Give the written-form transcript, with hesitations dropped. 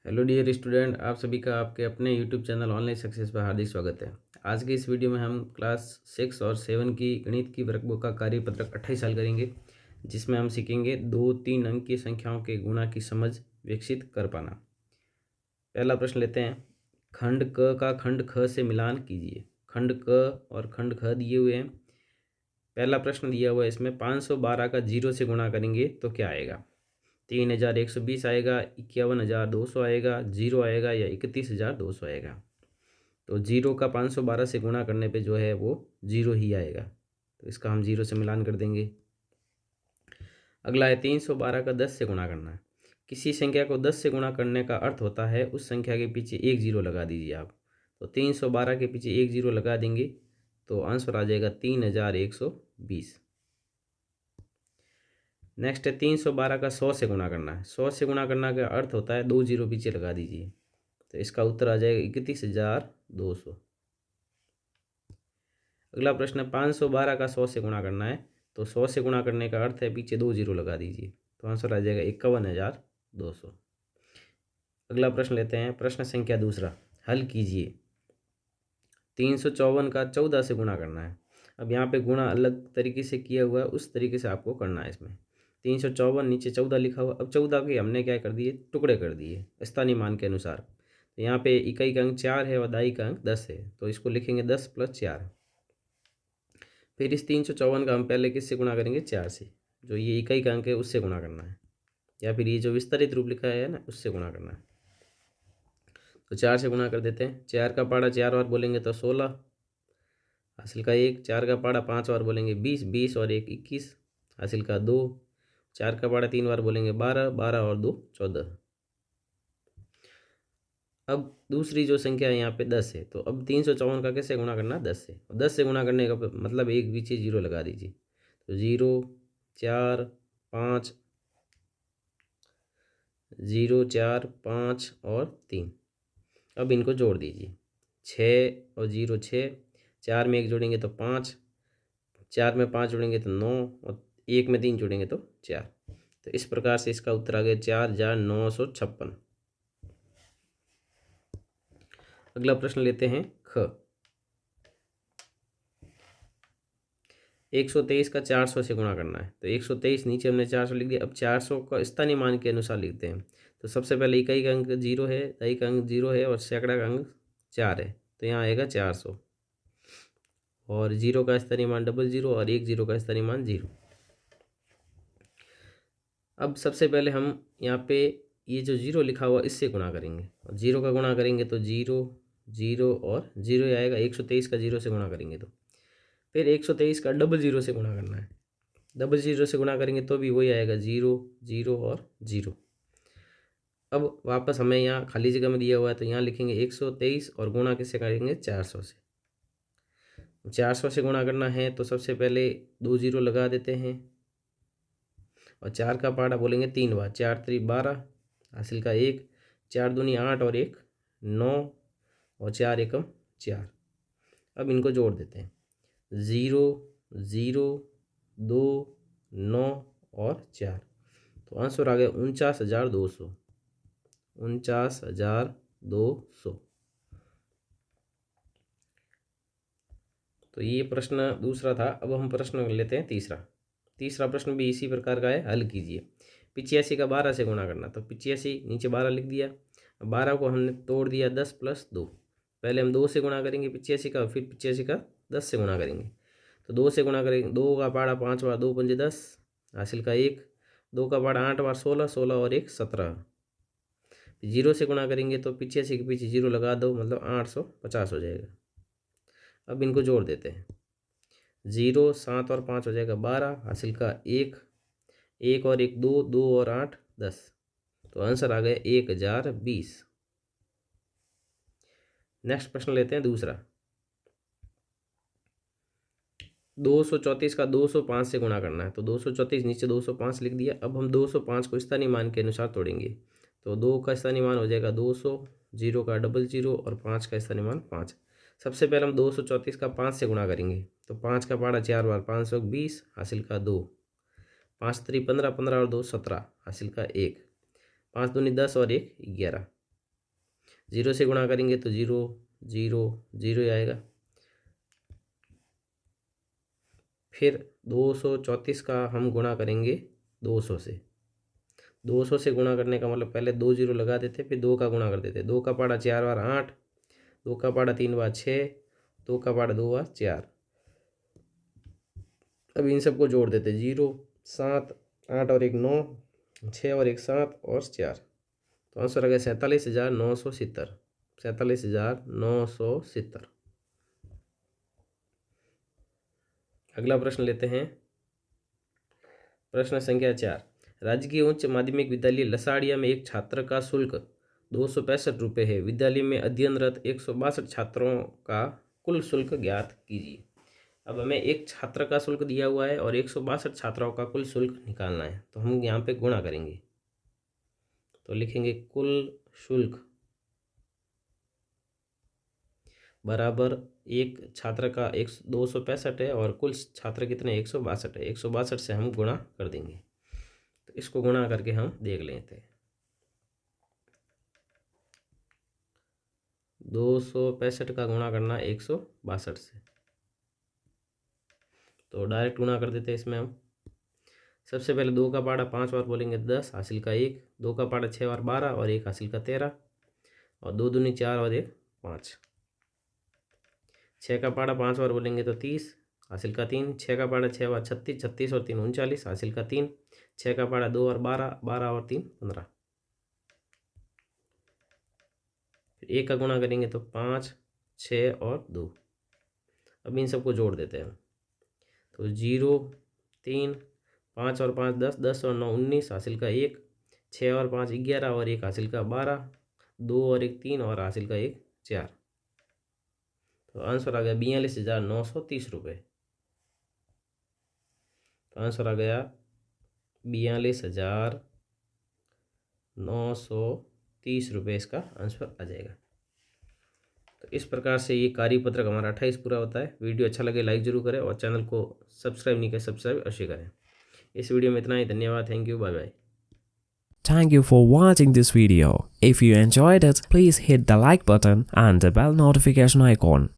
Hello dear student, आप सभी का आपके अपने यूट्यूब चैनल ऑनलाइन सक्सेस पर हार्दिक स्वागत है। आज की इस वीडियो में हम क्लास 6 और 7 की गणित की वर्कबुक का कार्यपत्रक 28 हल करेंगे, जिसमें हम सीखेंगे 2-3 अंक की संख्याओं के गुणा की समझ विकसित कर पाना। पहला प्रश्न लेते हैं। खंड क का खंड ख से मिलान कीजिए। खंड क और खंड ख दिए हुए हैं। पहला प्रश्न दिया हुआ है, इसमें 512 का 0 से गुणा करेंगे तो क्या आएगा। 3120 आएगा, 51,200 आएगा, 0 आएगा या 31,200 आएगा। तो 0 का 512 से गुणा करने पे जो है वो 0 ही आएगा, तो इसका हम 0 से मिलान कर देंगे। अगला है 312 का 10 से गुणा करना है। किसी संख्या को 10 से गुणा करने का अर्थ होता है उस संख्या के पीछे एक 0 लगा दीजिए आप। तो 312 के पीछे एक 0 लगा देंगे तो आंसर आ जाएगा 3120। नेक्स्ट है 312 का 100 से गुणा करना है। 100 से गुणा करना का अर्थ होता है 2 0 पीछे लगा दीजिए, तो इसका उत्तर आ जाएगा 31,200। अगला प्रश्न है 512 का 100 से गुणा करना है। तो 100 से गुणा करने का अर्थ है पीछे 2 0 लगा दीजिए, तो आंसर आ जाएगा 51,200। अगला प्रश्न लेते हैं, प्रश्न संख्या दूसरा, हल कीजिए। 354 का 14 से गुणा करना है। अब यहाँ पे गुणा अलग तरीके से किया हुआ है, उस तरीके से आपको करना है। इसमें 354 नीचे 14 लिखा हुआ। अब 14 के हमने क्या कर दिए, टुकड़े कर दिए स्थानीय मान के अनुसार। तो यहाँ पे इकाई का अंक 4 है और दाई का अंक 10 है, तो इसको लिखेंगे 10 + 4। फिर इस 354 का हम पहले किससे गुणा करेंगे, 4 से। जो ये इकाई का अंक है उससे गुणा करना है, या फिर ये जो विस्तारित रूप लिखा है ना, उससे गुणा करना है। तो 4 से गुणा कर देते हैं। 4 का पाड़ा 4 बार बोलेंगे तो 16, हासिल का 1। 4 का पाड़ा 5 बार बोलेंगे 20, 20 और 1 21, हासिल का 2। 4 का पाड़ा 3 बार बोलेंगे 12, 12 और 2 14। अब दूसरी जो संख्या है यहाँ पे 10 है, तो अब 354 का कैसे गुणा करना, 10 से। 10 से गुणा करने का मतलब एक पीछे 0 लगा दीजिए। तो 0 4 5, 0 4 5 और 3। अब इनको जोड़ दीजिए। 6 और 0 6, 4 में 1 जोड़ेंगे तो 5, 4 में 5 जोड़ेंगे तो 9 और 1 में 3 जोड़ेंगे तो 4। तो इस प्रकार से इसका उत्तर आ गया 4,956। अगला प्रश्न लेते हैं, ख। 123 का 400 से गुणा करना है। तो 123 नीचे हमने 400 लिख दिया। अब 400 का स्थानीय मान के अनुसार लिखते हैं। तो सबसे पहले इकाई का अंक 0 है, दाई का अंक 0 है और सैकड़ा का अंक 4 है, तो यहाँ आएगा 400। और 0 का स्थानीय मान 00 और 1 0 का स्थानीय मान 0। अब सबसे पहले हम यहाँ पे ये जो 0 लिखा हुआ इससे गुणा करेंगे, और 0 का गुणा करेंगे तो 0 0 और 0 ही आएगा। 123 का 0 से गुणा करेंगे तो फिर 123 का 00 से गुणा करना है। 00 से गुणा करेंगे तो भी वही आएगा 0 0 और 0। अब वापस हमें यहाँ खाली जगह में दिया हुआ है, तो यहाँ लिखेंगे 123 और गुणा किससे करेंगे, 400 से। 400 से गुणा करना है तो सबसे पहले 2 0 लगा देते हैं, और 4 का पाड़ा बोलेंगे 3 बार। 4 3 12, हासिल का 1। 4 दूनी 8 और 1 9 और 4 एकम 4। अब इनको जोड़ देते हैं। 0 0 2 9 और 4, तो आंसर आ गया 49,200। 49,200। तो ये प्रश्न दूसरा था। अब हम प्रश्न लेते हैं तीसरा। तीसरा प्रश्न भी इसी प्रकार का है, हल कीजिए। 85 का 12 से गुणा करना। तो 85 नीचे 12 लिख दिया। 12 को हमने तोड़ दिया 10 + 2। पहले हम 2 से गुणा करेंगे 85 का, फिर 85 का 10 से गुणा करेंगे। तो 2 से गुणा करेंगे, 2 का पाड़ा 5 बार, 2 पंजे 10, हासिल का 1। 2 का पाड़ा 8 बार 16, 16 और 1 17। 0 से गुणा करेंगे तो 85 के पीछे 0 लगा दो, मतलब 850 हो जाएगा। अब इनको जोड़ देते हैं। 0 7 और 5 हो जाएगा 12, हासिल का 1। 1 और 1 2, 2 और 8 10, तो आंसर आ गया 1020। नेक्स्ट प्रश्न लेते हैं दूसरा। 234 का 205 से गुणा करना है। तो 234 नीचे 205 लिख दिया। अब हम 205 को स्थानीय मान के अनुसार तोड़ेंगे। तो 2 का स्थानीय मान हो जाएगा 200, 0 का 00 और 5 का स्थानीय मान 5। सबसे पहले हम 234 का 5 से गुणा करेंगे। तो 5 का पाड़ा 4 बार, 520, हासिल का 2। 5 3 15, 15 और 2 17, हासिल का 1। 5 दूनी 10 और 1 11। 0 से गुणा करेंगे तो 0 0 0 ही आएगा। फिर 234 का हम गुणा करेंगे 200 से। 200 से गुणा करने का मतलब पहले 2 0 लगा देते, फिर 2 का गुणा कर देते। 2 का पाड़ा 4 बार 8, 2 का पाड़ा 3 बार 6, 2 का पाड़ा 2 बार 4। अब इन सबको जोड़ देते। 0 7 8 और 1 9, 6 और 1 7 और 4। तो आंसर आ गया 47,970। 47,970। अगला प्रश्न लेते हैं। प्रश्न संख्या 4। राजकीय उच्च माध्यमिक विद्यालय लसाड़िया में एक छात्र का शुल्क 265 रुपये है। विद्यालय में अध्ययनरत 162 छात्रों का कुल शुल्क ज्ञात कीजिए। अब हमें एक छात्र का शुल्क दिया हुआ है और 162 छात्राओं का कुल शुल्क निकालना है। तो हम यहाँ पे गुणा करेंगे। तो लिखेंगे कुल शुल्क बराबर एक छात्र का 265 है और कुल छात्र कितने 162 है। 162 से हम गुणा कर देंगे। तो इसको गुणा करके हम देख लेते हैं। 265 का गुणा करना 162 से, तो डायरेक्ट गुणा कर देते हैं इसमें हम। सबसे पहले 2 का पाड़ा 5 बार बोलेंगे 10, हासिल का 1। 2 का पाड़ा 6 बार 12 और 1 हासिल का 13, और 2 दूनी 4 और 1 5। 6 का पाड़ा 5 बार बोलेंगे तो 30, हासिल का 3। 6 का पाड़ा 6 बार 36, 36 और 3 39, हासिल का 3। 6 का पाड़ा 2 और 12, 12 और 3 15। फिर 1 का गुणा करेंगे तो 5 6 और 2। अब इन सबको जोड़ देते हैं। तो 0 3 5 और 5 10, 10 और 9 19, हासिल का 1। 6 और 5 11 और 1 हासिल का 12, 2 और 1 3 और हासिल का 1 4। तो आंसर आ गया 42,930 रुपये। तो आंसर आ गया 42,930 रुपये इसका आंसर आ जाएगा। तो इस प्रकार से ये कार्यपत्रक हमारा 28 पूरा होता है। वीडियो अच्छा लगे लाइक जरूर करें और चैनल को सब्सक्राइब नहीं करें सब्सक्राइब अवश्य करें। इस वीडियो में इतना ही। धन्यवाद। Thank you. Bye bye. Thank you for watching this video. If you enjoyed it, please hit the like button and the bell notification icon.